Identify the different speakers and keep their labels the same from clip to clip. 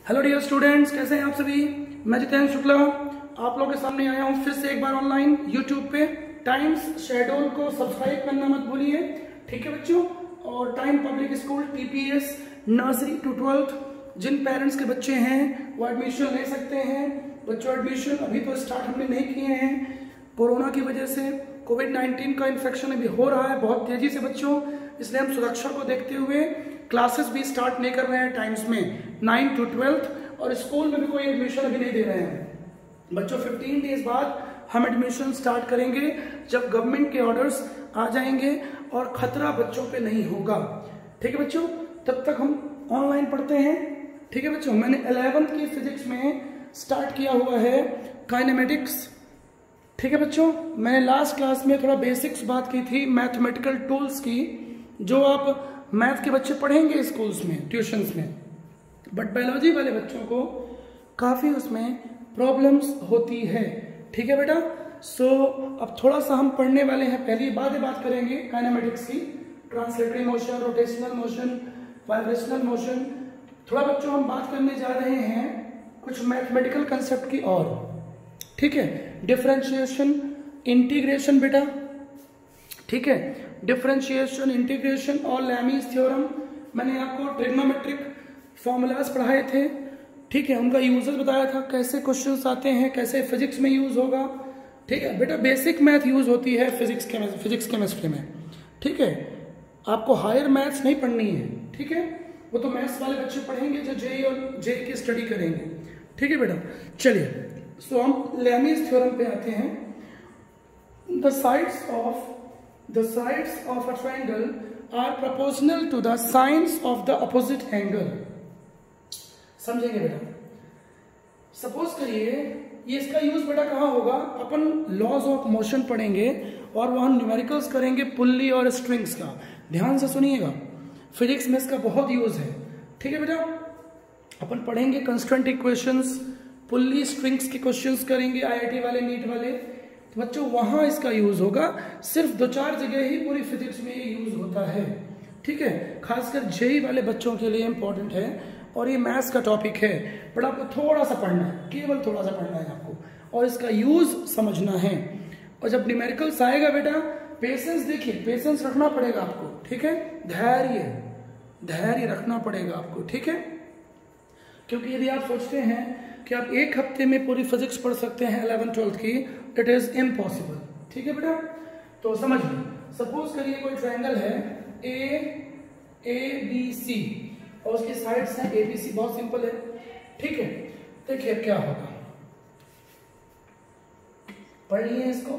Speaker 1: Hello dear students, कैसे हैं आप सभी। मैं जितेंद्र शुक्ला आप लोगों के सामने आया हूं फिर से एक बार ऑनलाइन यूट्यूब पे। टाइम्स शेड्यूल को सब्सक्राइब करना मत भूलिए, ठीक है बच्चों। और Time Public School TPS nursery to 12th जिन पेरेंट्स के बच्चे हैं वो एडमिशन ले सकते हैं। बच्चों एडमिशन अभी तो स्टार्ट हमने नहीं किए हैं, कोरोना की वजह से कोविड-19 का इन्फेक्शन अभी हो रहा है बहुत तेजी से बच्चों, इसलिए हम सुरक्षा को देखते हुए क्लासेस भी स्टार्ट नहीं कर रहे हैं टाइम्स में 9 to 12th, और स्कूल में भी कोई एडमिशन अभी नहीं दे रहे हैं बच्चों। 15 डेज बाद हम एडमिशन स्टार्ट करेंगे जब गवर्नमेंट के ऑर्डर्स आ जाएंगे और खतरा बच्चों पे नहीं होगा, ठीक है बच्चों। तब तक हम ऑनलाइन पढ़ते हैं, ठीक है बच्चों। मैंने 11th की फिजिक्स में स्टार्ट किया हुआ है काइनेमेटिक्स, ठीक है बच्चों। मैंने लास्ट क्लास में थोड़ा बेसिक्स बात की थी मैथमेटिकल टूल्स की, जो आप मैथ के बच्चे पढ़ेंगे स्कूल्स में ट्यूशंस में, बट बायोलॉजी वाले बच्चों को काफ़ी उसमें प्रॉब्लम्स होती है, ठीक है बेटा। सो अब थोड़ा सा हम पढ़ने वाले हैं, पहली बात करेंगे काइनेमेटिक्स की, translatory motion, rotational motion, vibrational motion. थोड़ा बच्चों हम बात करने जा रहे हैं कुछ मैथमेटिकल कंसेप्ट की और, ठीक है। डिफरेंशिएशन, इंटीग्रेशन बेटा, ठीक है। डिफरेंशिएशन, इंटीग्रेशन और लैमीज थ्योरम मैंने आपको ट्रिग्नोमेट्रिक फॉर्मूलाज पढ़ाए थे, ठीक है। उनका यूजेस बताया था, कैसे क्वेश्चंस आते हैं, कैसे फिजिक्स में यूज होगा, ठीक है बेटा। बेसिक मैथ यूज होती है फिजिक्स केमिस्ट्री में, ठीक है। आपको हायर मैथ्स नहीं पढ़नी है, ठीक है। वो तो मैथ्स वाले बच्चे पढ़ेंगे जो जेई और जेई की स्टडी करेंगे, ठीक है बेटा। चलिए सो हम लैमीज थ्योरम पे आते हैं। The sides of a triangle are proportional to the sides of the opposite angle। समझेंगे बेटा। सपोज करिए ये इसका यूज बेटा कहाँ होगा, अपन लॉज ऑफ मोशन पढ़ेंगे और वहां न्यूमेरिकल्स करेंगे पुल्ली और स्ट्रिंग्स का। ध्यान से सुनिएगा, फिजिक्स में इसका बहुत यूज है, ठीक है बेटा। अपन पढ़ेंगे कंस्टेंट इक्वेशंस, पुल्ली स्ट्रिंग्स के क्वेश्चंस करेंगे आईआईटी वाले, नीट वाले, तो बच्चों वहां इसका यूज होगा। सिर्फ 2-4 जगह ही पूरी फिजिक्स में ये यूज होता है, ठीक है। खासकर जेई वाले बच्चों के लिए इंपॉर्टेंट है और ये मैथ्स का टॉपिक है, बट आपको थोड़ा सा पढ़ना है, केवल थोड़ा सा पढ़ना है आपको, और इसका यूज समझना है। और जब न्यूमेरिकल्स आएगा बेटा, पेशेंस देखिए, पेशेंस रखना पड़ेगा आपको, ठीक है। धैर्य रखना पड़ेगा आपको, ठीक है। क्योंकि यदि आप सोचते हैं कि आप एक हफ्ते में पूरी फिजिक्स पढ़ सकते हैं 11th-12th की, इट इज इम्पॉसिबल, ठीक है बेटा। तो समझिए, सपोज करिए कोई ट्रायंगल है ABC और उसकी साइड्स हैं ABC, बहुत सिंपल है, ठीक है। देखिए क्या होगा, पढ़ लिए इसको,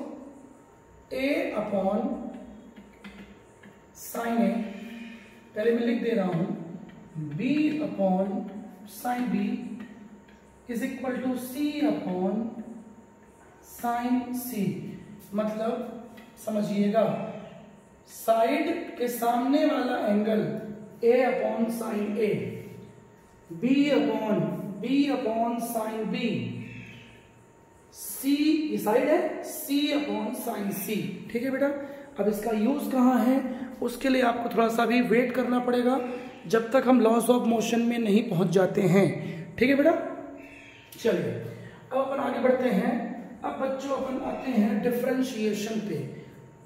Speaker 1: A अपॉन साइन A, पहले मैं लिख दे रहा हूं, B upon sine B is equal to C upon sine C। मतलब समझिएगा, साइड के सामने वाला angle A upon sine A, B upon sine B, C ये साइड है, C अपॉन साइन C, ठीक है बेटा। अब इसका यूज कहाँ है, उसके लिए आपको थोड़ा सा भी वेट करना पड़ेगा जब तक हम लॉस ऑफ मोशन में नहीं पहुंच जाते हैं, ठीक है बेटा। चलिए अब अपन आगे बढ़ते हैं। अब बच्चों अपन आते हैं डिफरेंशिएशन पे,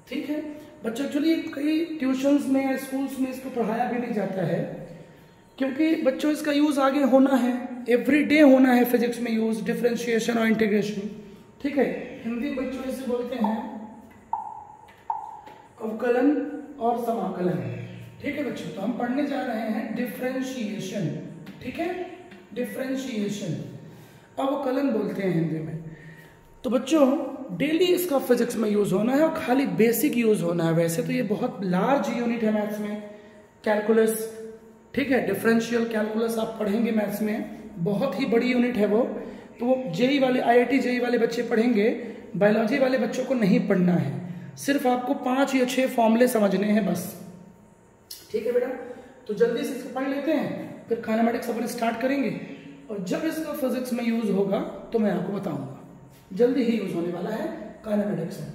Speaker 1: ठीक है बच्चों। एक्चुअली कई ट्यूशंस में या स्कूल्स में इसको पढ़ाया भी नहीं जाता है, क्योंकि बच्चों इसका यूज आगे होना है, एवरीडे होना है फिजिक्स में यूज, डिफरेंशिएशन और इंटीग्रेशन, ठीक है। हिंदी में बच्चों इसे बोलते हैं अवकलन और समाकलन, ठीक है बच्चों। तो हम पढ़ने जा रहे हैं डिफरेंशिएशन, ठीक है। डिफरेंशिएशन अवकलन बोलते हैं हिंदी में। तो बच्चों डेली इसका फिजिक्स में यूज होना है और खाली बेसिक यूज होना है। वैसे तो ये बहुत लार्ज यूनिट है मैथ्स में, कैलकुलस, ठीक है। डिफरेंशियल कैलकुलस आप पढ़ेंगे मैथ्स में, बहुत ही बड़ी यूनिट है वो। तो वो जेई वाले, आईआईटी जेई वाले बच्चे पढ़ेंगे, बायोलॉजी वाले बच्चों को नहीं पढ़ना है। सिर्फ आपको 5 या 6 फॉर्मूले समझने हैं बस, ठीक है बेटा। तो जल्दी से इसको पढ़ लेते हैं, फिर काइनेमेटिक्स अपन स्टार्ट करेंगे, और जब इसका फिजिक्स में यूज होगा तो मैं आपको बताऊंगा। जल्दी ही यूज होने वाला है काइनेमेटिक्स में,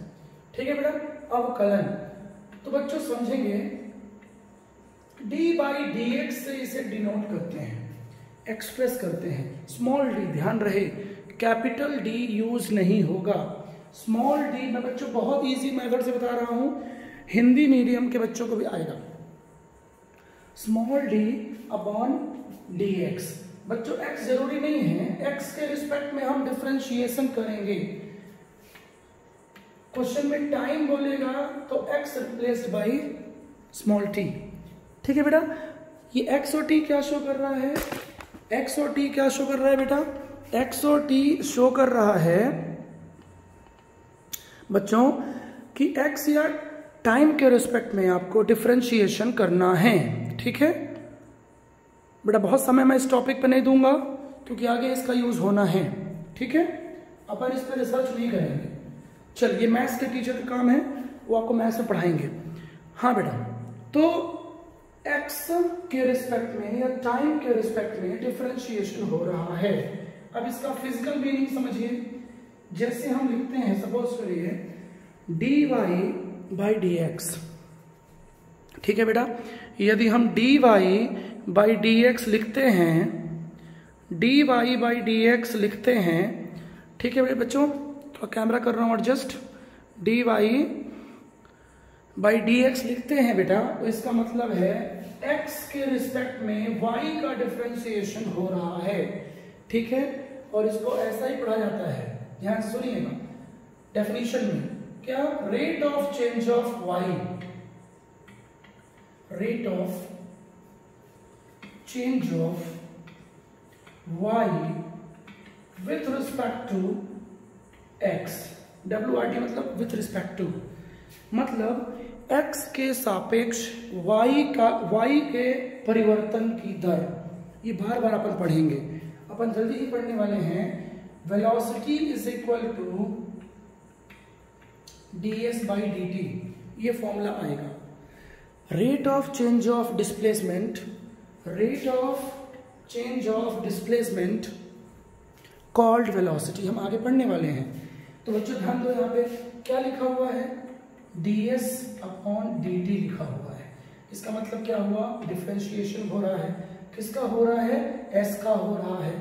Speaker 1: ठीक है बेटा। अवकलन तो बच्चों समझेंगे, dy/dx से इसे डिनोट करते हैं, एक्सप्रेस करते हैं। स्मॉल डी, ध्यान रहे कैपिटल डी यूज नहीं होगा। स्मॉल डी मैं बच्चों बहुत इजी मेथड से बता रहा हूं, हिंदी मीडियम के बच्चों को भी आएगा। Small D upon D x. बच्चों एक्स जरूरी नहीं है, एक्स के रिस्पेक्ट में हम डिफरेंशिएशन करेंगे। क्वेश्चन में टाइम बोलेगा तो x replaced by small T. ठीक है बेटा, ये एक्स और टी क्या शो कर रहा है? एक्स और टी क्या शो कर रहा है बेटा? एक्स और टी शो कर रहा है बच्चों कि एक्स या टाइम के रिस्पेक्ट में आपको डिफरेंशिएशन करना है। ठीक है बेटा, बहुत समय मैं इस टॉपिक पे नहीं दूंगा क्योंकि आगे इसका यूज होना है। ठीक है, अपन इस पर रिसर्च नहीं करेंगे। चलिए, मैथ्स के टीचर का काम है, वो आपको मैथ्स में पढ़ाएंगे। हाँ बेटा, तो एक्स के रिस्पेक्ट में या टाइम के रिस्पेक्ट में डिफरेंशिएशन हो रहा है। अब इसका फिजिकल मीनिंग समझिए। जैसे हम लिखते हैं, सपोज करिए d y by d x. ठीक है बेटा, यदि हम d y by d x लिखते हैं, d y by d x लिखते हैं, ठीक है बेटा बच्चों, तो कैमरा कर रहा हूं adjust, d y by d x लिखते हैं बेटा, तो इसका मतलब है एक्स के रिस्पेक्ट में वाई का डिफरेंशिएशन हो रहा है। ठीक है, और इसको ऐसा ही पढ़ा जाता है, ध्यान से सुनिएगा डेफिनेशन में। क्या? Rate of change of y, rate of change of y with respect to x. WRT मतलब विथ रिस्पेक्ट टू, मतलब x के सापेक्ष y के परिवर्तन की दर। ये बार बार अपन पढ़ेंगे, अपन जल्दी ही पढ़ने वाले हैं। Velocity is equal to ds by dt, ये फॉर्मूला आएगा। Rate of change of displacement, rate of change of displacement called velocity, हम आगे पढ़ने वाले हैं। तो बच्चों ध्यान दो, यहाँ पे क्या लिखा हुआ है? ds अपॉन dt लिखा हुआ है। इसका मतलब क्या हुआ? डिफरेंशिएशन हो रहा है। किसका हो रहा है? s का हो रहा है।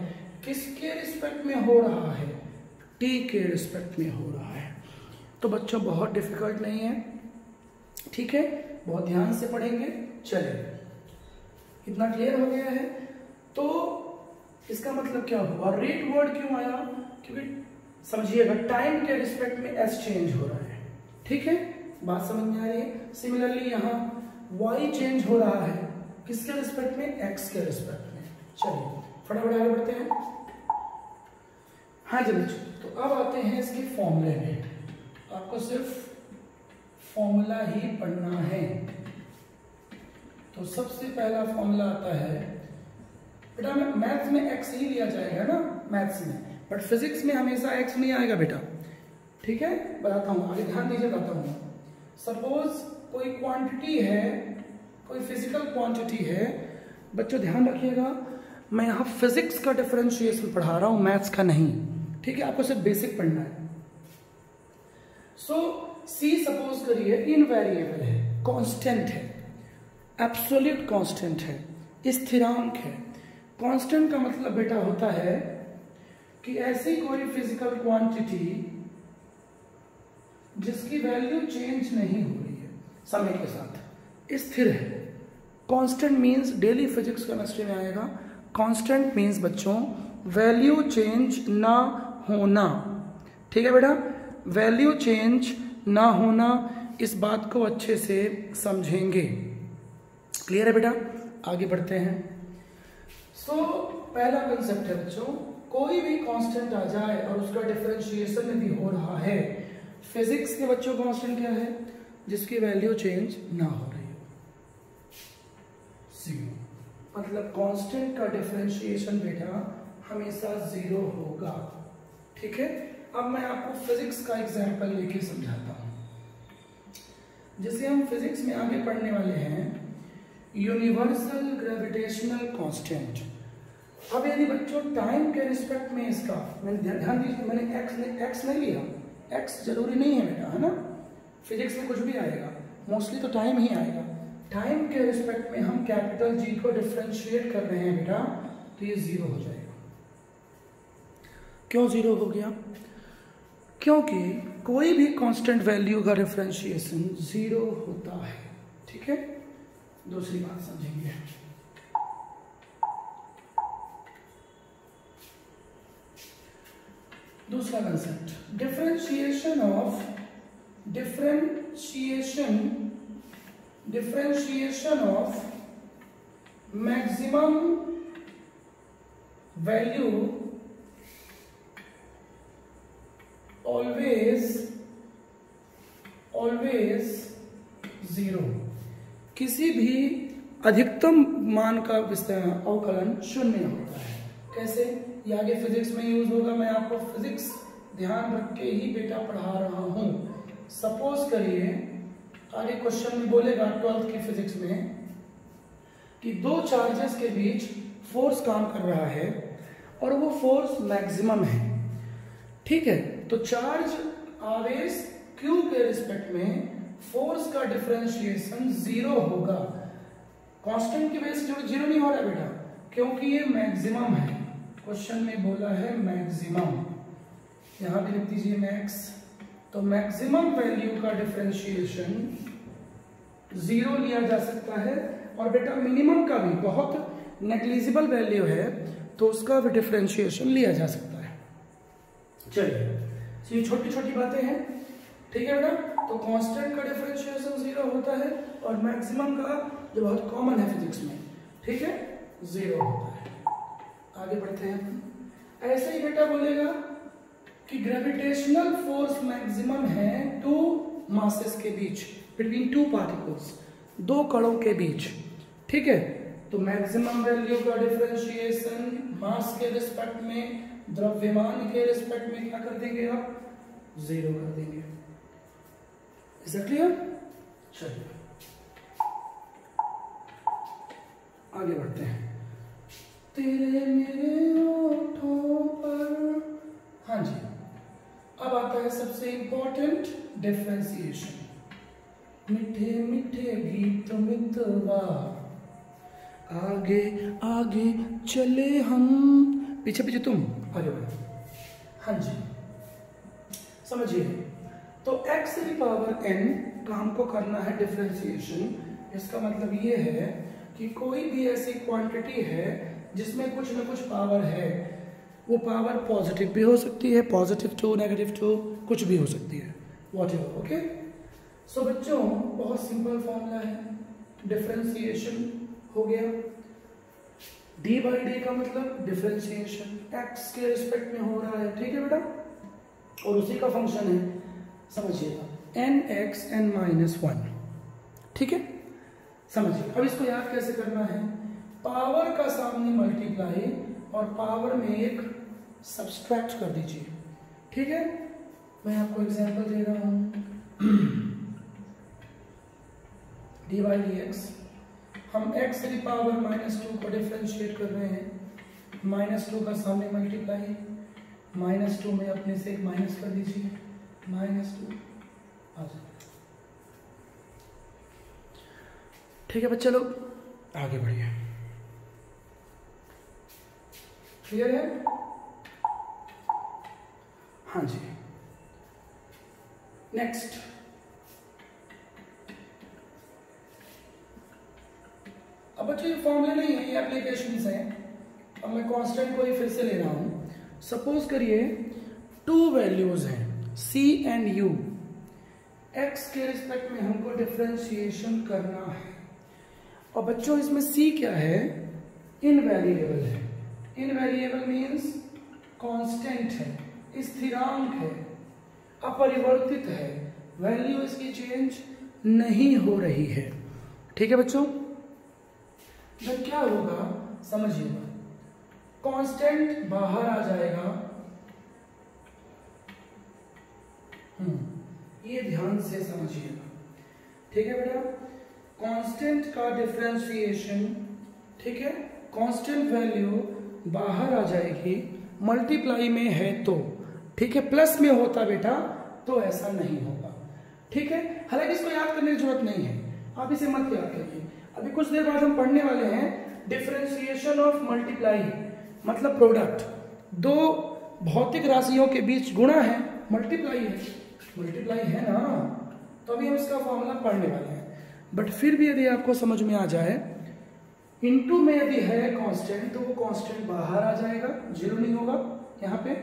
Speaker 1: किसके रिस्पेक्ट में हो रहा है? t के रिस्पेक्ट में हो रहा है। तो बच्चों बहुत डिफिकल्ट नहीं है, ठीक है, बहुत ध्यान से पढ़ेंगे। चलिए, इतना क्लियर हो गया है। तो इसका मतलब क्या हुआ? रेट वर्ड क्यों आया? क्योंकि समझिएगा टाइम के रिस्पेक्ट में s चेंज हो रहा है। ठीक है, बात समझ में आ रही है। सिमिलरली यहाँ y चेंज हो रहा है, किसके रिस्पेक्ट में? x के रिस्पेक्ट में। चलिए फटाफट आगे बढ़ते हैं। हाँ जी बच्चों, तो अब आते हैं इसके फॉर्मूले में। आपको सिर्फ फॉर्मूला ही पढ़ना है। तो सबसे पहला फॉर्मूला आता है बेटा, मैथ्स में x ही लिया जाएगा ना, मैथ्स में, बट फिजिक्स में हमेशा x नहीं आएगा बेटा। ठीक है, बताता हूँ, आगे ध्यान दीजिए, बताता हूँ। सपोज कोई क्वांटिटी है, कोई फिजिकल क्वांटिटी है, बच्चों ध्यान रखिएगा, मैं यहाँ फिजिक्स का डिफरेंशिएशन पढ़ा रहा हूँ, मैथ्स का नहीं। ठीक है, आपको सिर्फ बेसिक पढ़ना है। सो C सपोज करिए इनवेरिएबल है, कांस्टेंट है, एब्सोल्यूट कांस्टेंट है, स्थिरांक है। कांस्टेंट का मतलब बेटा होता है कि ऐसी कोई फिजिकल क्वांटिटी जिसकी वैल्यू चेंज नहीं हो रही है समय के साथ, स्थिर है। Constant means daily physics chemistry में आएगा, कांस्टेंट मींस बच्चों वैल्यू चेंज ना होना। ठीक है बेटा, वैल्यू चेंज ना होना, इस बात को अच्छे से समझेंगे। क्लियर है बेटा, आगे बढ़ते हैं। पहला कंसेप्ट है बच्चों, कोई भी कांस्टेंट आ जाए और उसका डिफरेंशिएशन भी हो रहा है। फिजिक्स के बच्चों कांस्टेंट क्या है? जिसकी वैल्यू चेंज ना हो रही हो, जीरो। मतलब कांस्टेंट का डिफरेंशिएशन बेटा हमेशा जीरो होगा। ठीक है, अब मैं आपको फिजिक्स का एग्जांपल लेके समझाता हूं। जैसे हम फिजिक्स में आगे पढ़ने वाले हैं यूनिवर्सल ग्रेविटेशनल कांस्टेंट। अब यदि बच्चों टाइम के रिस्पेक्ट में इसका, मैंने ध्यान दीजिए, मैंने एक्स नहीं लिया, एक्स जरूरी नहीं है बेटा, है ना, फिजिक्स में कुछ भी आएगा, मोस्टली तो टाइम ही आएगा। टाइम के रिस्पेक्ट में हम कैपिटल जी को डिफरेंशिएट कर रहे हैं बेटा, तो ये 0 हो जाएगा। क्यों 0 हो गया? क्योंकि कोई भी कांस्टेंट वैल्यू का डिफरेंशिएशन 0 होता है। ठीक है, दूसरी बात समझेंगे। दूसरा concept, differentiation of maximum value always 0। किसी भी अधिकतम मान का अवकलन शून्य होता है। कैसे? ये आगे फिजिक्स में यूज होगा। मैं आपको फिजिक्स ध्यान रख के ही बेटा पढ़ा रहा हूं। सपोज करिए आगे क्वेश्चन में बोलेगा 12th की फिजिक्स में कि दो चार्जेस के बीच फोर्स काम कर रहा है और वो फोर्स मैक्सिमम है। ठीक है, तो चार्ज आवेश Q के रिस्पेक्ट में फोर्स का डिफरेंशिएशन 0 होगा। कांस्टेंट की वजह से 0 नहीं हो रहा बेटा, क्योंकि ये मैक्सिमम है। क्वेश्चन में बोला है मैक्सिमम, यहां भी लिख दीजिए मैक्स। तो मैक्सिमम वैल्यू का डिफरेंशिएशन 0 लिया जा सकता है। और बेटा मिनिमम का भी बहुत नेग्लिजिबल वैल्यू है तो उसका भी डिफरेंशिएशन लिया जा सकता है। चलिए, ये छोटी छोटी बातें हैं। ठीक है बेटा, तो कांस्टेंट का डिफरेंशिएशन 0 होता है और मैक्सिमम का, जो बहुत कॉमन है फिजिक्स में, ठीक है, 0 होता है। आगे बढ़ते हैं। ऐसे ही बेटा बोलेगा कि ग्रेविटेशनल फोर्स मैक्सिमम है 2 मासेस के बीच, बिटवीन 2 पार्टिकल्स, 2 कणों के बीच। ठीक है, तो मैक्सिमम वैल्यू का डिफरेंशिएशन मास के रिस्पेक्ट में, द्रव्यमान के रिस्पेक्ट में क्या कर देंगे आप? 0 कर देंगे। Is that clear? चलिए आगे बढ़ते हैं। तेरे मेरे होठों पर, हाँ जी, अब आता है सबसे इंपॉर्टेंट डिफरेंशिएशन। मीठे मीठे गीत मितवा, आगे आगे चले हम, पीछे पीछे तुम, आगे बढ़ो। हाँ जी, समझिए। तो x की पावर n का हमको करना है डिफरेंशिएशन। इसका मतलब ये है कि कोई भी ऐसी क्वांटिटी है जिसमें कुछ ना कुछ पावर है। वो पावर पॉजिटिव भी हो सकती है, +2, -2, कुछ भी हो सकती है, व्हाटएवर। ओके, सो बच्चों बहुत सिंपल फॉर्मूला है। डिफरेंशिएशन हो गया, d/d का मतलब डिफरेंशिएशन x के रिस्पेक्ट में हो रहा है। ठीक है बेटा, और उसी का फंक्शन है, समझिएगा, nx n-1। ठीक है, समझिए। अब इसको याद कैसे करना है? पावर का सामने मल्टीप्लाई और पावर में एक सब्सट्रैक्ट कर दीजिए। ठीक है, मैं आपको एग्जांपल दे रहा हूं। d/dx, हम x की पावर -2 को डिफरेंशिएट कर रहे हैं। -2 का सामने मल्टीप्लाई, -2 में अपने से एक माइनस कर दीजिए, -2 आ जाए। ठीक है बच्चे लोग, आगे बढ़िए। क्लियर है? हाँ जी, नेक्स्ट। अब बच्चे ये फॉर्मूले नहीं है, ये एप्लीकेशंस हैं। अब मैं कांस्टेंट को ही फिर से ले रहा हूं। सपोज करिए 2 वैल्यूज हैं c एंड u, x के रिस्पेक्ट में हमको डिफरेंशिएशन करना है। और बच्चों इसमें c क्या है? इनवेरिएबल है। इनवेरिएबल मीन्स कांस्टेंट है, स्थिरांक है, अपरिवर्तित है, वैल्यू इसकी चेंज नहीं हो रही है। ठीक है बच्चों, जब क्या होगा समझिएगा, कांस्टेंट बाहर आ जाएगा। ये ध्यान से समझिएगा। ठीक है बेटा, कांस्टेंट का डिफरेंशिएशन, ठीक है, कांस्टेंट वैल्यू बाहर आ जाएगी, मल्टीप्लाई में है तो, ठीक है, प्लस में होता बेटा तो ऐसा नहीं होगा। ठीक है, हालांकि इसको याद करने की जरूरत नहीं है, आप इसे मत याद करिए। अभी कुछ देर बाद हम पढ़ने वाले हैं डिफरेंशिएशन ऑफ मल्टीप्लाई मतलब प्रोडक्ट, दो भौतिक राशियों के बीच गुणा है, मल्टीप्लाई है ना, तो अभी हम इसका फॉर्मूला पढ़ने वाले हैं। बट फिर भी यदि आपको समझ में आ जाए, इनटू में यदि है कांस्टेंट तो वो कांस्टेंट बाहर आ जाएगा, जीरो नहीं होगा यहाँ पे।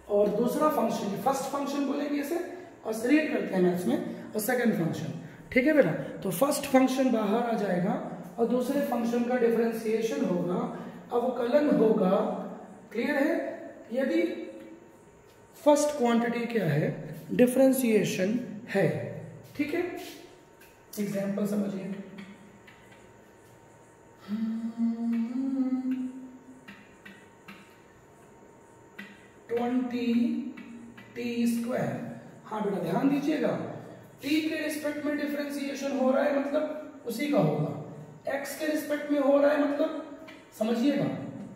Speaker 1: और दूसरा फंक्शन, फर्स्ट फंक्शन बोलेंगे इसे, और रीड करते हैं मैथ्स में, और सेकंड फंक्शन, ठीक है बेटा। तो फर्स्ट फंक्शन बाहर आ जाएगा और दूसरे फंक्शन का डिफरेंशिएशन होगा, अवकलन होगा, क्लियर है। यदि फर्स्ट क्वांटिटी क्या है, डिफरेंशिएशन है, ठीक है। एग्जाम्पल समझिए, 20t²। हाँ बेटा ध्यान दीजिएगा, t के रिस्पेक्ट में डिफरेंशिएशन हो रहा है मतलब उसी का होगा, x के रिस्पेक्ट में हो रहा है मतलब समझिएगा,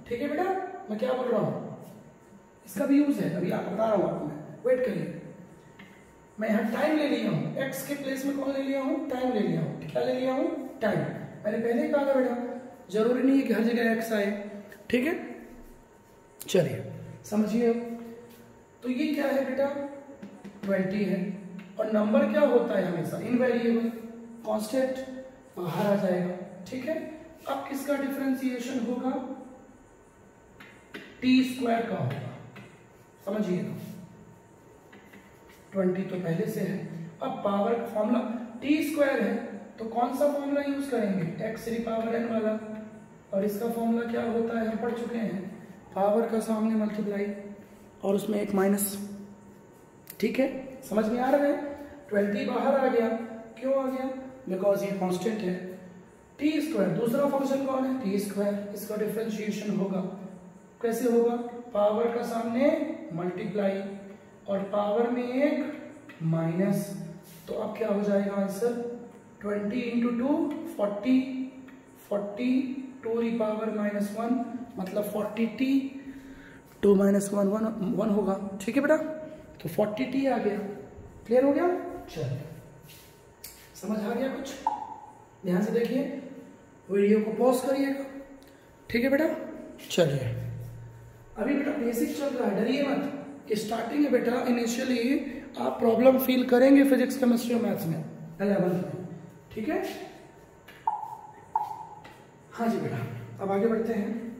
Speaker 1: ठीक है बेटा। मैं क्या बोल रहा हूँ, इसका भी यूज है, अभी आप बता रहा हूँ आपको, मैं वेट करिए। मैं यहाँ टाइम ले लिया हूँ, x के प्लेस में कौन ले लिया हूँ, टाइम ले लिया हूँ। क्या ले लिया हूँ, टाइम। मैंने पहले ही कहा था बेटा, जरूरी नहीं है कि हर जगह x आए, ठीक है। चलिए समझिए, तो ये क्या है बेटा, 20 है, और नंबर क्या होता है हमेशा, इनवेरिएबल, कांस्टेंट, बाहर आ जाएगा, ठीक है। अब किसका डिफरेंशिएशन होगा, t² का होगा, समझिएगा। 20 तो पहले से है, अब पावर का फॉर्मूला t² है तो कौन सा फॉर्मूला यूज करेंगे, x⁻n वाला, और इसका फॉर्मूला क्या होता है हम पढ़ चुके हैं, पावर का सामने मल्टीप्लाई और उसमें एक माइनस, ठीक है। समझ में आ रहा है, 20 बाहर आ गया, क्यों आ गया, बिकॉज ये कांस्टेंट है। t², दूसरा फंक्शन कौन है, t², इसका डिफरेंशिएशन होगा, कैसे होगा, पावर का सामने मल्टीप्लाई और पावर में एक माइनस, तो अब क्या हो जाएगा आंसर, 20 × 2 40 2⁻⁻1 मतलब 40t, 2 - 1 1 होगा, ठीक है बेटा। तो 40t आ गया, क्लियर हो गया। चलिए समझ आ गया कुछ, ध्यान से देखिए, वीडियो को पॉज करिएगा, ठीक है बेटा। चलिए अभी बेटा बेसिक चल रहा है, डरिए मत, स्टार्टिंग है बेटा। इनिशियली आप प्रॉब्लम फील करेंगे फिजिक्स, केमिस्ट्री और मैथ्स में 11th में, ठीक है। हाँ जी बेटा, अब आगे बढ़ते हैं,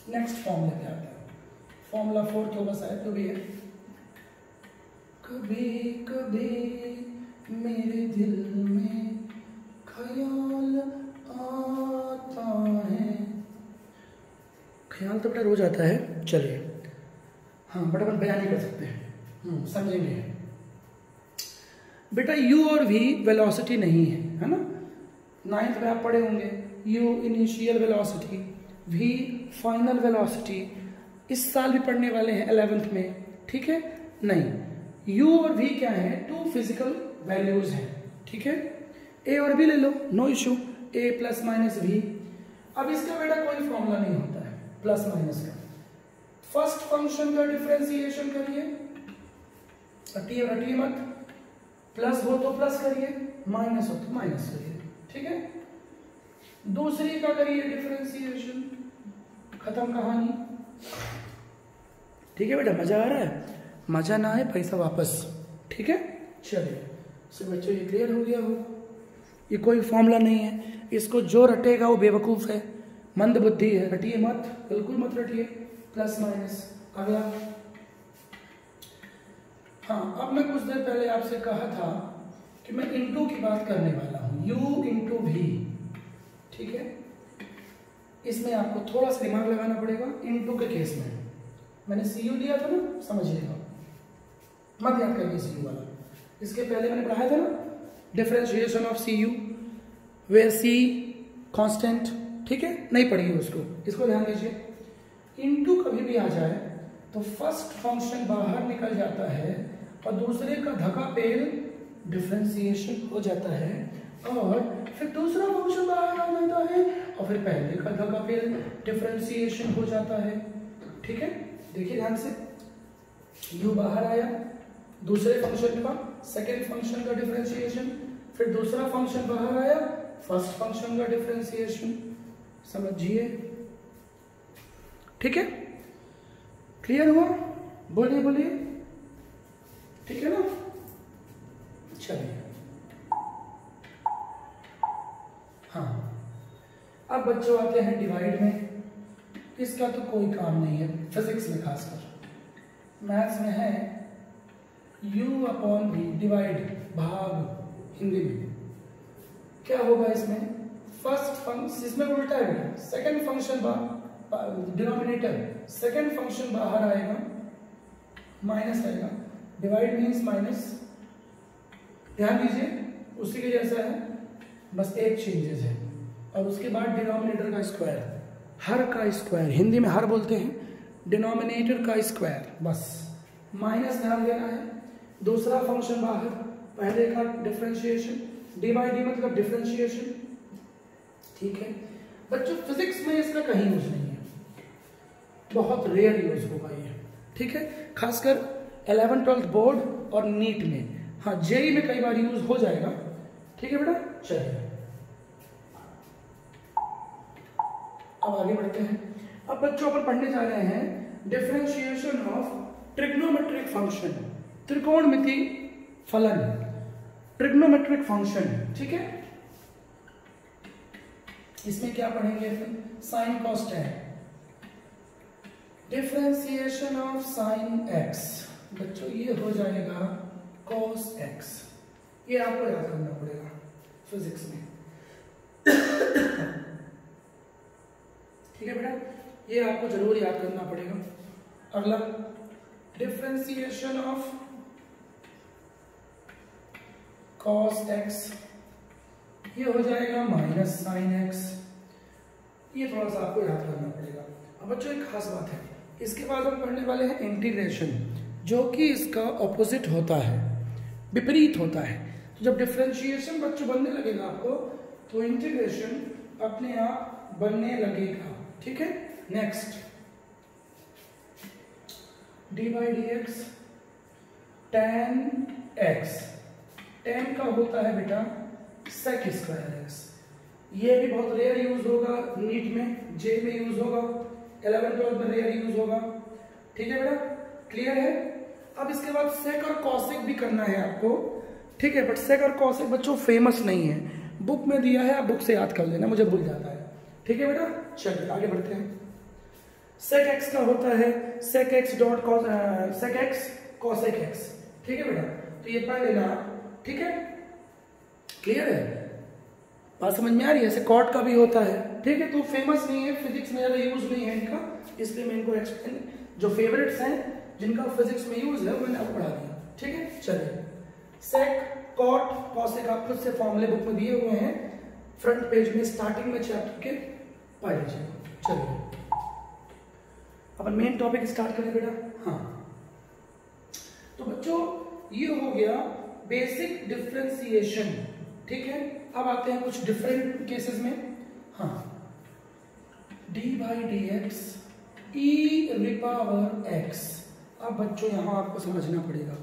Speaker 1: नेक्स्ट फॉर्मूला क्या आता है, फॉर्मूला 4 होगा शायद, जो भी है। कभी कभी मेरे दिल में ख्याल आता है, ख्याल तो बेटा रोज आता है, चलिए। हाँ बट अपन बयान नहीं कर सकते, समझेंगे बेटा। u और v वेलोसिटी नहीं है ना, 9th में आप पढ़े होंगे, u initial velocity, v final velocity, इस साल भी पढ़ने वाले हैं 11th में, ठीक है। नहीं, u और v क्या है, टू फिजिकल वैल्यूज हैं, ठीक है। a और b ले लो, नो इशू, a ± v। अब इसका बेटा कोई फॉर्मूला नहीं होता है प्लस माइनस का। फर्स्ट फंक्शन का डिफरेंशिएशन करिए, रटिए मत, प्लस हो तो प्लस करिए, माइनस हो तो माइनस करिए, ठीक है। दूसरी का करिए डिफरेंशिएशन, खत्म कहानी, ठीक है बेटा। मजा आ रहा है, मजा ना आए पैसा वापस, ठीक है। चलिए सब बच्चों ये क्लियर हो गया हो, ये कोई फॉर्मूला नहीं है, इसको जो रटेगा वो बेवकूफ है, मंद बुद्धि है, रटिए मत, बिल्कुल मत रटिए, प्लस माइनस। अगला, हाँ अब मैं कुछ देर पहले आपसे कहा था कि मैं इनटू की बात करने वाला हूं, u × v, ठीक है। इसमें आपको थोड़ा सा दिमाग लगाना पड़ेगा, इनटू के केस में मैंने cu लिया था ना, समझिएगा, मत याद करिए cu वाला, इसके पहले मैंने पढ़ाया था ना differentiation of cu, where c constant, ठीक है, नहीं पढ़िए उसको, इसको ध्यान दीजिए। इनटू कभी भी आ जाए तो फर्स्ट फंक्शन बाहर निकल जाता है और दूसरे का धक्का पेल डिफरेंशिएशन हो जाता है, और फिर दूसरा फंक्शन बाहर आ जाता है और फिर पहले का धक्का पेल डिफरेंशिएशन हो जाता है, ठीक है। देखिए ध्यान से, u बाहर आया, दूसरे फंक्शन का, सेकेंड फंक्शन का डिफरेंशिएशन, फिर दूसरा फंक्शन बाहर आया, फर्स्ट फंक्शन का डिफरेंशिएशन, समझिए। ठीक है, क्लियर हुआ? बोलिए बोलिए, ठीक है ना? चलिए, हाँ अब बच्चों आते हैं डिवाइड में। इसका तो कोई काम नहीं है फिजिक्स में, खासकर मैथ्स में है u अपॉन v, डिवाइड भाग हिंदी में क्या होगा इसमें? फर्स्ट फंक्शन, इसमें उल्टा है, second function denominator, second function बाहर आएगा, माइनस आएगा, डिवाइड मीन्स माइनस, ध्यान दीजिए उसी के जैसा है, बस एक चेंजेस है। और उसके बाद डिनोमिनेटर का स्क्वायर, हर का स्क्वायर, हिंदी में हर बोलते हैं, डिनोमिनेटर का स्क्वायर, बस माइनस ध्यान देना है। दूसरा फंक्शन बाहर, पहले का डिफरेंशिएशन, डी बाई डी मतलब डिफरेंशिएशन। ठीक है बच्चों, फिजिक्स में इसका कहीं यूज नहीं है, बहुत रेयर यूज होगा ये। ठीक है, खासकर 11th 12th बोर्ड और नीट में, हाँ जेई में कई बार यूज हो जाएगा। ठीक है बेटा, चलिए अब आगे बढ़ते हैं। अब बच्चों अपन पढ़ने जा रहे हैं डिफरेंशिएशन ऑफ ट्रिग्नोमेट्रिक फंक्शन, त्रिकोणमिति फलन, ट्रिग्नोमेट्रिक फंक्शन। ठीक है, इसमें क्या पढ़ेंगे? Sine cos tan, differentiation of sine x, बच्चों ये हो जाएगा कॉस एक्स, ये आपको याद करना पड़ेगा फिजिक्स में। ठीक है बेटा, ये आपको जरूर याद करना पड़ेगा। अगला डिफरेंशिएशन ऑफ कॉस एक्स, ये हो जाएगा माइनस साइन एक्स, ये थोड़ा सा आपको याद करना पड़ेगा। अब बच्चों एक खास बात है, इसके बाद हम पढ़ने वाले हैं इंटीग्रेशन, जो कि इसका ऑपोजिट होता है, विपरीत होता है। तो जब डिफरेंशिएशन बच्चों बनने लगेगा आपको, तो इंटीग्रेशन अपने आप बनने लगेगा। ठीक है, next D by d x ten x, ten का होता है बेटा सेक स्क्वायर एक्स, ये भी बहुत रेयर यूज होगा, नीट में जे में यूज होगा, 11th 12th में रेयर यूज होगा। ठीक है बेटा, क्लियर है? अब इसके बाद सेक और कॉसेक भी करना है आपको। ठीक है, बट सेक और कॉसेक बच्चों फेमस नहीं है, बुक में दिया है, आप बुक से याद कर लेना, मुझे भूल जाता है। ठीक है बेटा, चलिए आगे बढ़ते हैं। सेक एक्स का होता है sec x dot cos, sec x cosec x. ठीक है बेटा, तो ये पढ़ लेना। ठीक है, क्लियर है? बात समझ में आ रही है? ऐसे कॉट का भी होता है। ठीक है, तो फेमस नहीं है, फिजिक्स में ज्यादा यूज नहीं है इनका, इसलिए मैं इनको एक्सप्लेन, जो फेवरेट्स हैं जिनका फिजिक्स में यूज है मैंने आपको पढ़ा दिया। ठीक है, चलिए सेक कॉट कॉसेक आप खुद से फॉर्मूले बुक में दिए हुए हैं, फ्रंट पेज में स्टार्टिंग में चैप्टर के पढ़ लीजिए। चलिए अपन मेन टॉपिक स्टार्ट करें बेटा। हाँ, तो बच्चों ये हो गया बेसिक डिफरेंशिएशन। ठीक है, अब आते हैं कुछ डिफरेंट केसेस में। हाँ, D by d x E power x, अब बच्चों यहां आपको समझना पड़ेगा,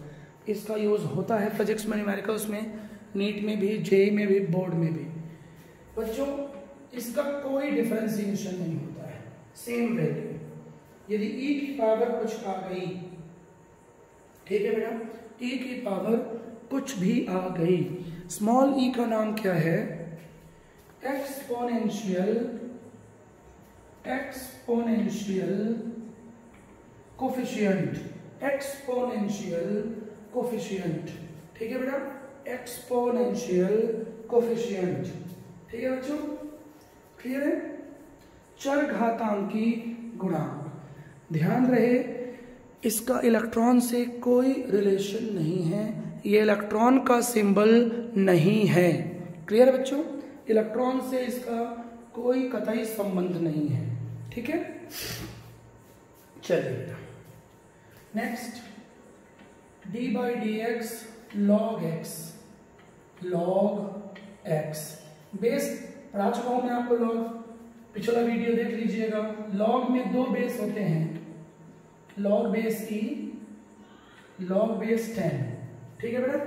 Speaker 1: इसका यूज होता है फिजिक्स में, न्यूमेरिकल्स में, नीट में भी, जेई में भी, बोर्ड में भी। बच्चों इसका कोई डिफरेंशिएशन नहीं होता है, सेम वैल्यू। यदि e की पावर कुछ आ गई, ठीक है बेटा, e की पावर कुछ भी आ गई, स्मॉल e का नाम क्या है? Exponential, exponential coefficient, exponential coefficient. ठीक है बेटा, एक्सपोनेंशियल कोफिशिएंट। ठीक है बच्चों, क्लियर है? चरघातांकी गुणांक, ध्यान रहे इसका इलेक्ट्रॉन से कोई रिलेशन नहीं है, ये इलेक्ट्रॉन का सिंबल नहीं है। क्लियर है बच्चों? इलेक्ट्रॉन से इसका कोई कतई संबंध नहीं है। ठीक है, चलिए बेटा next, D by d x log x, log x base पढ़ा चुका हूं मैं आपको, लॉग पिछला वीडियो देख लीजिएगा। लॉग में दो बेस होते हैं, लॉग बेस ई, लॉग बेस 10। ठीक है बेटा,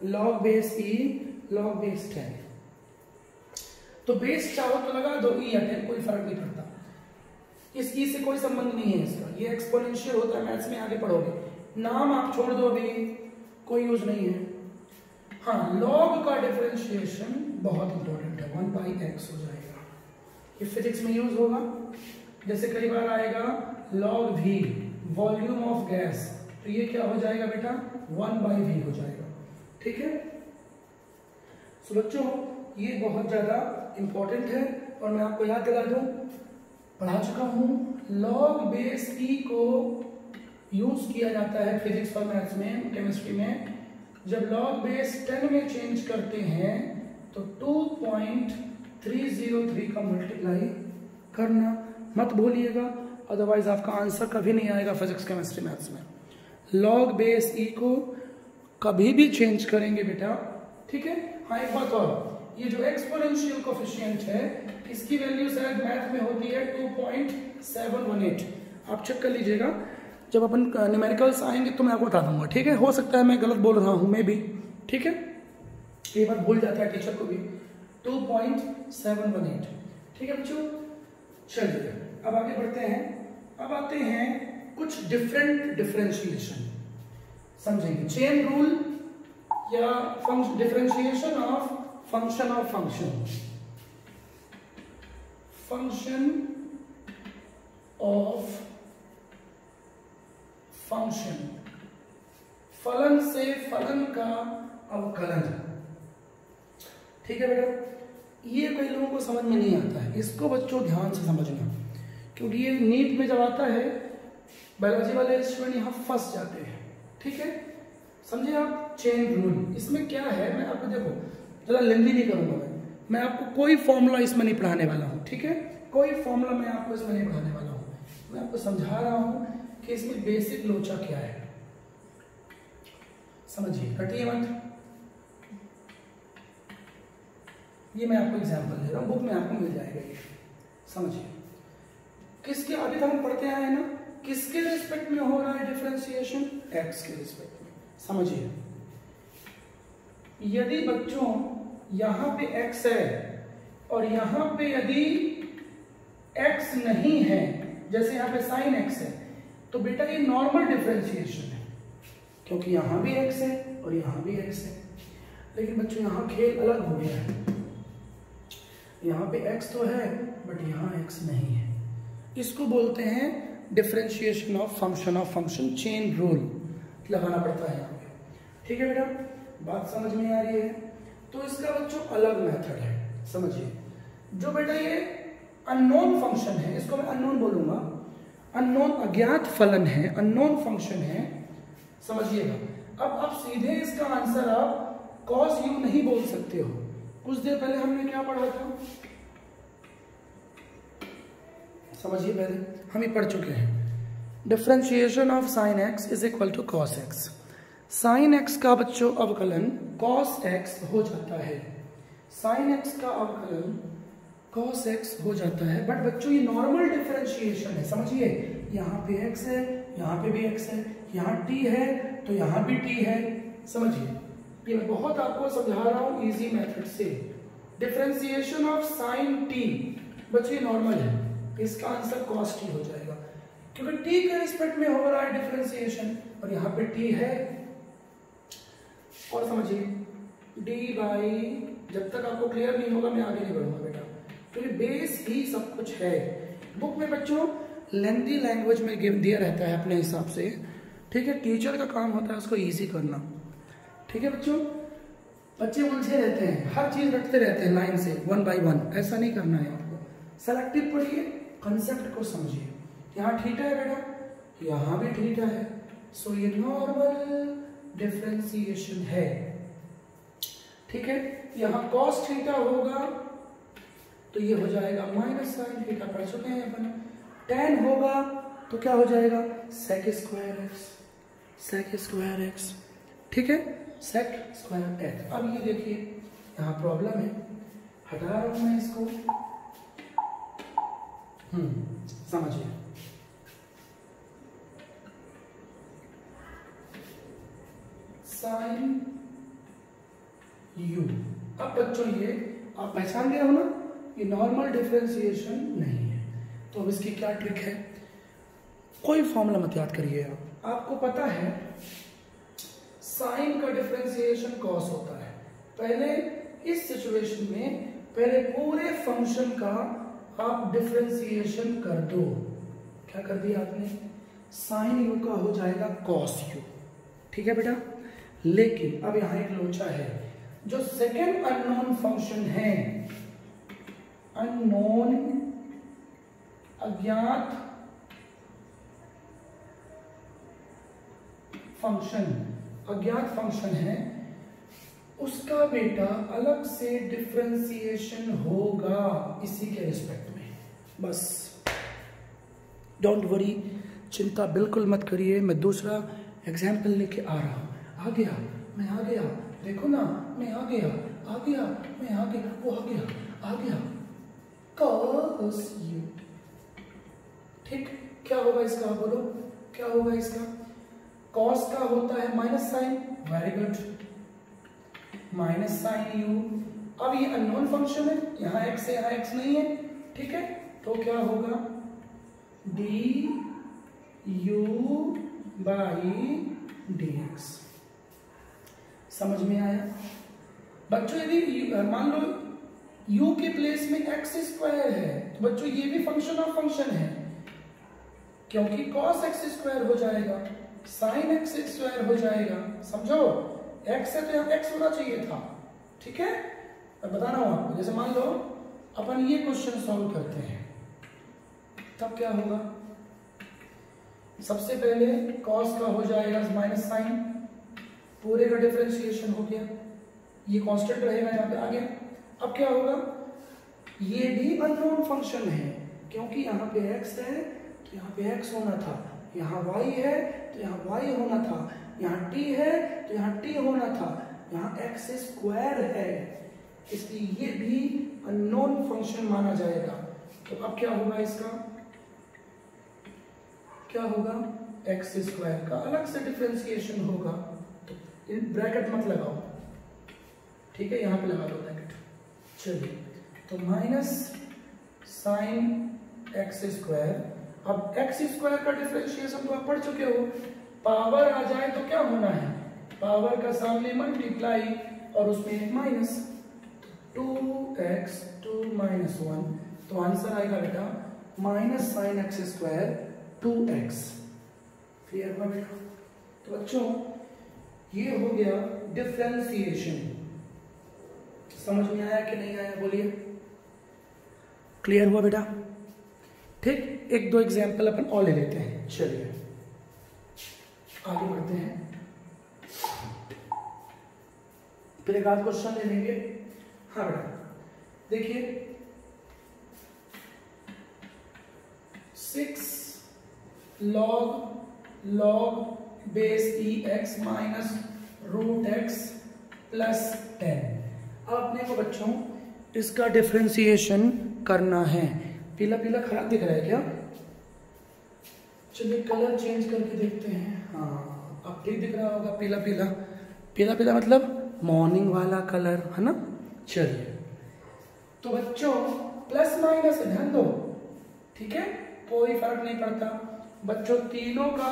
Speaker 1: लॉग बेस ई, लॉग बेस 10। तो बेस चाहो तो लगा दो ई या 10, कोई फर्क नहीं पड़ता, इस ई से कोई संबंध नहीं है इसका, ये एक्सपोनेंशियल होता है, मैथ्स में आगे पढ़ोगे। नाम आप छोड़ दो अभी, कोई यूज नहीं है। हाँ, लॉग का डिफरेंशिएशन बहुत इंपॉर्टेंट है, 1/x हो जाएगा, ये फिजिक्स में यूज होगा। जैसे कई बार आएगा log v volume of gas, तो ये क्या हो जाएगा बेटा, 1/v हो जाएगा, ठीक है। सो बच्चों ये बहुत ज्यादा इंपॉर्टेंट है, और मैं आपको याद दिला दूं, पढ़ा चुका हूं, लॉग बेस ई को यूज किया जाता है फिजिक्स और मैथ्स में, केमिस्ट्री में। जब लॉग बेस 10 में चेंज करते हैं तो 2.303 का मल्टीप्लाई करना मत भूलिएगा, अदरवाइज आपका आंसर कभी नहीं आएगा फिजिक्स केमिस्ट्री मैथ्स में। लॉग बेस ई को कभी भी चेंज करेंगे बेटा, ठीक है। हाँ, एक बात और, ये जो एक्सपोनेंशियल कोफिशिएंट है इसकी वैल्यू शायद मैथ में होती है 2.718, आप चेक कर लीजिएगा, जब अपन न्यूमेरिकल्स आएंगे तो मैं आपको बता दूंगा, ठीक है। हो सकता है मैं गलत बोल रहा हूं, मैं भी, ठीक है, ये बात भूल जाता है टीचर को भी, 2.718, ठीक है बच्चों। चलिए अब आगे बढ़ते हैं, अब आते हैं कुछ डिफरेंट डिफरेंशिएशन समझेंगे, चेन रूल या differentiation of function of function, function of function, फलन से फलन का अवकलन, ठीक है बेटा। ये कई लोगों को समझ में नहीं आता है, इसको बच्चों ध्यान से समझना, क्योंकि ये नीट में जब आता है बायोलॉजी वाले स्टूडेंट यहाँ फंस जाते हैं, ठीक है। समझे आप, चेन रूल इसमें क्या है, मैं आपको देखो जरा लेंदी नहीं करूंगा, मैं आपको कोई फॉर्मूला इसमें नहीं पढ़ाने वाला हूँ, ठीक है, कोई फॉर्मूला मैं आपको इसमें नहीं पढ़ाने वाला हूँ, मैं आपको समझा रहा हूँ कि इसमें बेसिक लोचा क्या है, समझिए, रटिए मत। ये मैं आपको एग्जांपल दे रहा हूँ, बुक में आपको मिल जाएगा ये, समझिए। किसके, अभी तक हम पढ़ते आए हैं ना, किसके रिस्पेक्ट में हो रहा है डिफरेंशिएशन, एक्स के रिस्पेक्ट में, समझिए। यदि बच्चों यहां पे x है और यहां पे यदि x नहीं है, जैसे यहां पे sin x है, तो बेटा ये नॉर्मल डिफरेंशिएशन है, क्योंकि यहां भी x है और यहां भी x है। लेकिन बच्चों यहां खेल अलग हो गया है, यहां पे x तो है बट यहां x नहीं है, इसको बोलते हैं differentiation of function, chain rule लगाना पड़ता है यहाँ पे, ठीक है बेटा, बात समझ में आ रही है। तो इसका बच्चों अलग मेथड है, समझिए। जो बेटा ये अननोन फंक्शन है, इसको मैं अननोन बोलूंगा, अननोन अज्ञात फलन है, अननोन फंक्शन है, समझिएगा। अब आप सीधे इसका आंसर आप cos u नहीं बोल सकते हो, कुछ देर पहले हमने क्या पढ़ा था, समझिए, पहले हम ही पढ़ चुके हैं, differentiation of sin x is equal to cos x। sin x का बच्चों अवकलन cos x हो जाता है, sin x का अवकलन cos x हो जाता है, बट बच्चों ये नॉर्मल डिफरेंशिएशन है, समझिए। यहाँ पे x है, यहाँ पे भी x है, यहाँ t है तो यहाँ भी t है, समझिए। ये मैं बहुत आपको समझा रहा हूँ इजी मेथड से। डिफरेंशिएशन ऑफ sin t बच्चों ये नॉर्मल है, इसका आंसर cos t हो जाएगा, क्योंकि t के रिस्पेक्ट में हो रहा है डिफरेंशिएशन, और यहाँ पे t है। और समझिए डी बाई, जब तक आपको क्लियर नहीं होगा मैं आगे नहीं बढ़ूंगा बेटा, क्योंकि बेस ही सब कुछ है। बुक में बच्चों लेंदी लैंग्वेज में गिव दिया रहता है अपने हिसाब से, ठीक है। टीचर का काम होता है उसको इजी करना, ठीक है बच्चों। बच्चे उलझे रहते हैं, हर चीज रटते रहते हैं लाइन से, 1 by 1, ऐसा नहीं करना है आपको। सेलेक्टिव पढ़िए, कंसेप्ट को समझिए। यहाँ थीटा है बेटा, यहाँ भी थीटा है, सो ये नॉर्मल डिफरेंशिएशन है, ठीक है। यहाँ cos थीटा होगा तो ये हो जाएगा माइनस साइन थीटा, पढ़ चुके हैं अपन। tan होगा तो क्या हो जाएगा sec स्क्वायर x, ठीक है, sec स्क्वायर x। अब ये देखिए यहाँ प्रॉब्लम है, हटा रहा हूं मैं इसको, समझिए। साइन u, अब बच्चों ये आप पहचान गए हो ना, ये नॉर्मल डिफरेंशिएशन नहीं है। तो अब इसकी क्या ट्रिक है, कोई फॉर्मूला मत याद करिए आप, आपको पता है साइन का डिफरेंशिएशन कॉस होता है। पहले इस सिचुएशन में पहले पूरे फंक्शन का आप डिफरेंशिएशन कर दो। क्या कर दिया आपने, साइन यू का हो जाएगा कॉस यू, ठीक है बेटा। लेकिन अब यहां एक लोचा है, जो सेकेंड अननोन फंक्शन है, अननोन अज्ञात फंक्शन है, उसका बेटा अलग से डिफरेंशिएशन होगा इसी के रिस्पेक्ट में। बस डोंट वरी, चिंता बिल्कुल मत करिए। मैं दूसरा एग्जाम्पल लेके आ रहा हूं। आ गया, मैं आ गया, देखो ना, मैं आ गया, आ गया, मैं आ गया, वो आ गया, आ गया, cos u। ठीक, क्या होगा इसका, बोलो क्या होगा इसका। cos का होता है minus sine, very good, minus sine u। अब ये अननोन फंक्शन है, यहाँ x है, यहाँ x नहीं है, ठीक है। तो क्या होगा, डी यू बाई dx। समझ में आया बच्चों। यदि मान लो u के प्लेस में x स्क्वायर है, तो बच्चों ये भी फंक्शन ऑफ फंक्शन है, क्योंकि cos x स्क्वायर हो जाएगा, sin x स्क्वायर हो जाएगा। समझो, x है तो यहाँ x होना चाहिए था, ठीक है। मैं बता रहा हूं आपको, जैसे मान लो अपन ये क्वेश्चन सॉल्व करते हैं, तब क्या होगा, सबसे पहले cos का हो जाएगा माइनस साइन, पूरे का डिफरेंशिएशन हो गया, ये कांस्टेंट रहेगा यहाँ पे आ गया। अब क्या होगा, ये भी अननोन फंक्शन है, क्योंकि यहाँ पे x है तो यहाँ पे x होना था, यहाँ y है तो यहाँ y होना था, यहाँ t है तो यहाँ t होना था, यहाँ x स्क्वायर है, इसलिए ये भी अननोन फंक्शन माना जाएगा। तो अब क्या होगा, इसका क्या होगा, x स्क्वायर का अलग से डिफरेंशिएशन होगा। तो इन ब्रैकेट मत लगाओ, ठीक है, यहाँ पे लगा दो ब्रैकेट। चलिए, तो माइनस साइन एक्स स्क्वायर। अब एक्स स्क्वायर का डिफरेंशिएशन तो आप पढ़ चुके हो, पावर आ जाए तो क्या होना है, पावर का सामने मल्टीप्लाई और उसमें एक माइनस, 2x 2 माइनस 1, तो आंसर आएगा बेटा minus sine x square 2x। Clear हुआ बेटा। तो बच्चों ये हो गया डिफरेंशिएशन। समझ में आया कि नहीं आया, बोलिए। क्लियर हुआ बेटा। ठीक, एक दो एग्जाम्पल अपन और ले लेते हैं। चलिए आगे बढ़ते हैं, फिर एक आध क्वेश्चन ले लेंगे। हाँ बेटा, देखिए 6 log base e x minus root x plus 10। आपने को बच्चों इसका डिफरेंशिएशन करना है। पीला पीला खराब दिख रहा है क्या? चलिए कलर चेंज करके देखते हैं। हाँ, अब ठीक दिख रहा होगा, पीला पीला। पीला पीला मतलब मॉर्निंग वाला कलर है ना। चलिए, तो बच्चों प्लस माइनस ध्यान दो, ठीक है, कोई फर्क नहीं पड़ता बच्चों, तीनों का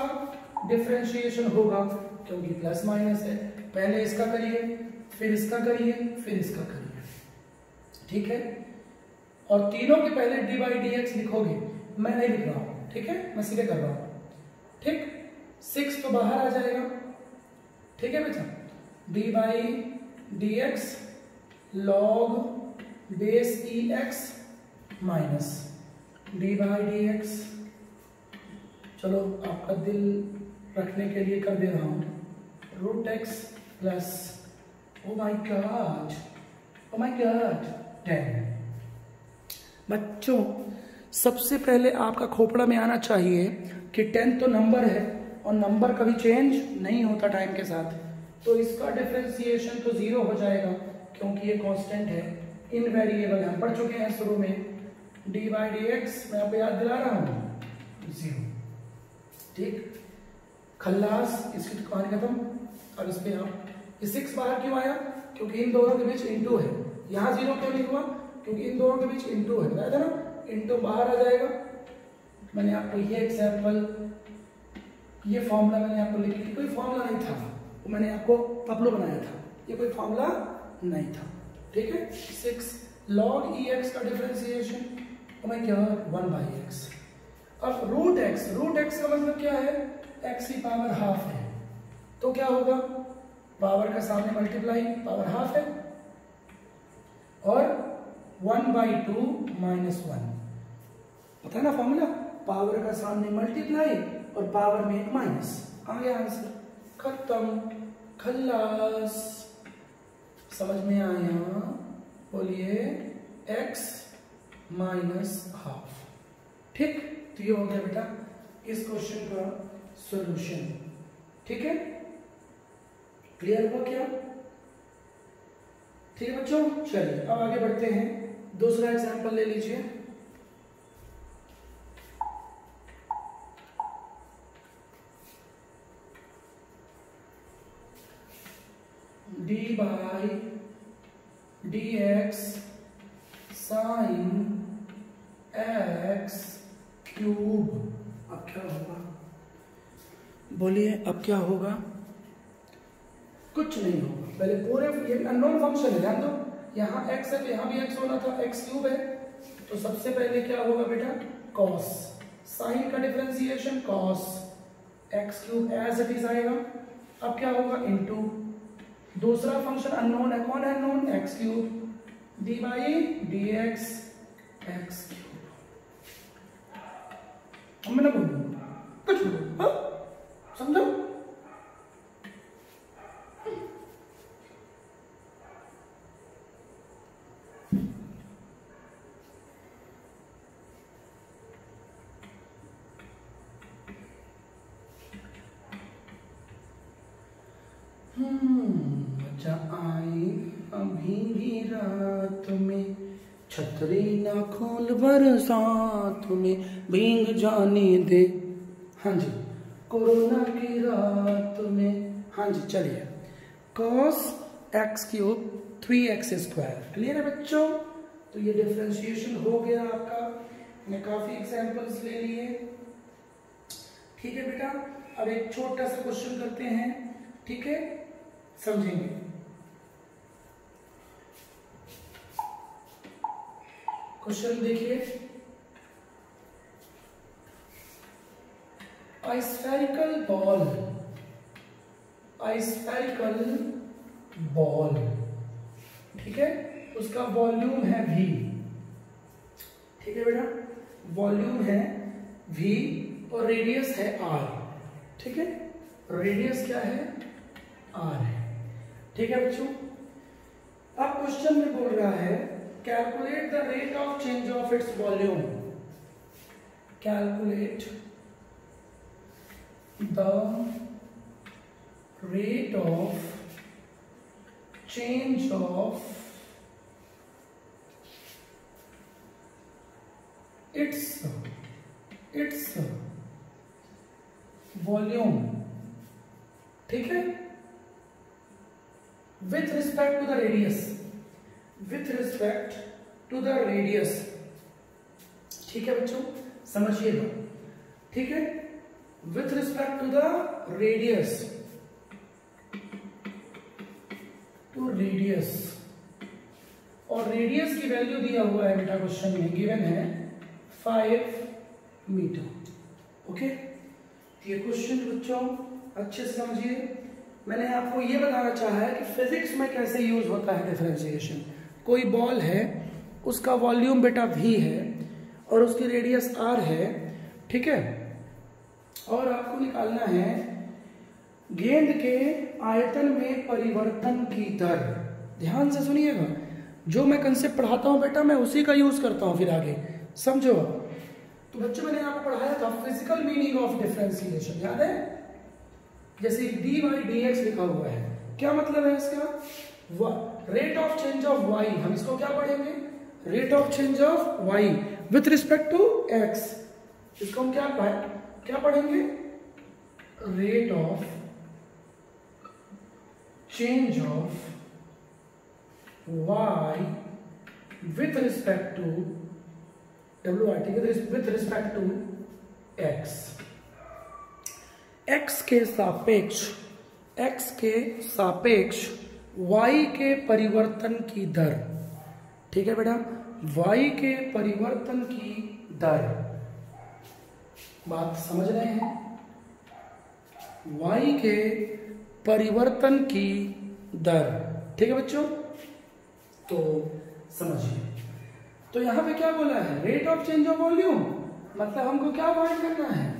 Speaker 1: डिफरेंशिएशन होगा क्योंकि प्लस माइनस है। पहले इसका करिए, फिर इसका करिए, फिर इसका करिए, ठीक है। और तीनों के पहले डी बाई डी एक्स लिखोगे, मैं नहीं लिख रहा हूं, ठीक है, मैं सीधे कर रहा हूं, ठीक। 6 तो बाहर आ जाएगा, ठीक है बेटा। D by d x log base e x minus D by d x, चलो आपका दिल रखने के लिए कर दे रहा हूं, root x plus oh my god 10। बच्चों सबसे पहले आपका खोपड़ा में आना चाहिए कि 10 तो नंबर है और नंबर कभी चेंज नहीं होता टाइम के साथ, तो इसका डिफरेंशिएशन तो 0 हो जाएगा क्योंकि ये कांस्टेंट है, इनवेरिएबल हम पढ़ चुके हैं शुरू में। डी बाई डी एक्स मैं आपको याद दिला रहा हूं 0, ठीक। खल्लास, इसकी तो कहानी खत्म। अब इस पे आप, ये 6 बाहर क्यों आया, क्योंकि इन दोनों के बीच इंटू है। यहाँ 0 क्यों नहीं हुआ, क्योंकि इन दोनों के बीच इंटू है, बताया था ना, इंटू बाहर आ जाएगा। मैंने आपको ये एग्जाम्पल, ये फॉर्मूला मैंने आपको लिख लिया, कोई फॉर्मूला नहीं था, वो मैंने आपको पपलू बनाया था, ये कोई फॉर्मूला नहीं था, ठीक है। 6 log EX का डिफरेंशिएशन मैं क्या 1/x। अब रूट एक्स का मतलब क्या है, x की पावर हाफ है, तो क्या होगा, पावर का सामने मल्टीप्लाई, पावर हाफ है, और 1/2 -1, पता है ना फॉर्मूला, पावर का सामने मल्टीप्लाई और पावर में एक माइनस, आ गया आंसर, खत्म, खल्लास। समझ में आया, बोलिए x -हाफ, ठीक। तो ये हो गया बेटा इस क्वेश्चन का सॉल्यूशन, ठीक है। क्लियर हुआ क्या, ठीक है बच्चों। चलिए अब आगे बढ़ते हैं, दूसरा एग्जांपल ले लीजिए। d/dx sin x क्यूब, अब क्या होगा, बोलिए अब क्या होगा, कुछ नहीं होगा। पहले पूरे, ये अननोन फंक्शन है, ध्यान दो, यहाँ x है तो यहाँ भी x होना था, x क्यूब है, तो सबसे पहले क्या होगा बेटा, cos, साइन का differentiation cos x cube as it is आएगा। अब क्या होगा, इनटू दूसरा फंक्शन अननोन है, कौन है unknown, x cube, d/dx x cube. अब मैं ना बोलूं कुछ बोलूं, समझो, बच्चा आई अभी रात में, छतरी ना खोल बरसात में, भींग जाने दे, हाँ जी, कोरोना की रात में, हाँ जी। चलिए cos x cube 3x², clear है बच्चों। तो ये डिफरेंशिएशन हो गया आपका, मैंने काफी एग्जांपल्स ले लिए, ठीक है बेटा। अब एक छोटा सा क्वेश्चन करते हैं, ठीक है, समझेंगे। क्वेश्चन देखिए, a spherical ball, ठीक है, उसका वॉल्यूम है v, ठीक है बेटा, वॉल्यूम है v और रेडियस है r, ठीक है, रेडियस क्या है, r है, ठीक है बच्चों। अब क्वेश्चन में बोल रहा है calculate the rate of change of its volume, calculate the rate of change of its volume, ठीक है, with respect to the radius, with respect to the radius, ठीक है बच्चों, समझिएगा, ठीक है, with respect to the radius, to radius, और radius की वैल्यू दिया हुआ है बेटा क्वेश्चन में, गिवन है 5 मीटर, ओके। ये क्वेश्चन बच्चों अच्छे से समझिए, मैंने आपको ये बताना चाहा है कि फिजिक्स में कैसे यूज होता है डिफरेंशिएशन। कोई बॉल है, उसका वॉल्यूम बेटा v है और उसकी रेडियस r है, ठीक है, और आपको निकालना है गेंद के आयतन में परिवर्तन की दर। ध्यान से सुनिएगा, जो मैं कंसेप्ट पढ़ाता हूं बेटा मैं उसी का यूज करता हूं फिर आगे, समझो। तो बच्चों मैंने आपको पढ़ाया था फिजिकल मीनिंग ऑफ डिफरेंशिएशन, याद है, जैसे d/dx लिखा हुआ है, क्या मतलब है इसका, rate of change of y, हम इसको क्या पढ़ेंगे, rate of change of y with respect to x, इसको हम क्या पढ़ेंगे, rate of change of y with respect to WRT with respect to x, x के सापेक्ष y के परिवर्तन की दर। ठीक है बेटा, y के परिवर्तन की दर, बात समझ रहे हैं? y के परिवर्तन की दर। ठीक है बच्चों, तो समझिए। तो यहां पे क्या बोला है, rate of change of volume, मतलब हमको क्या फाइंड करना है।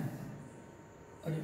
Speaker 1: अरे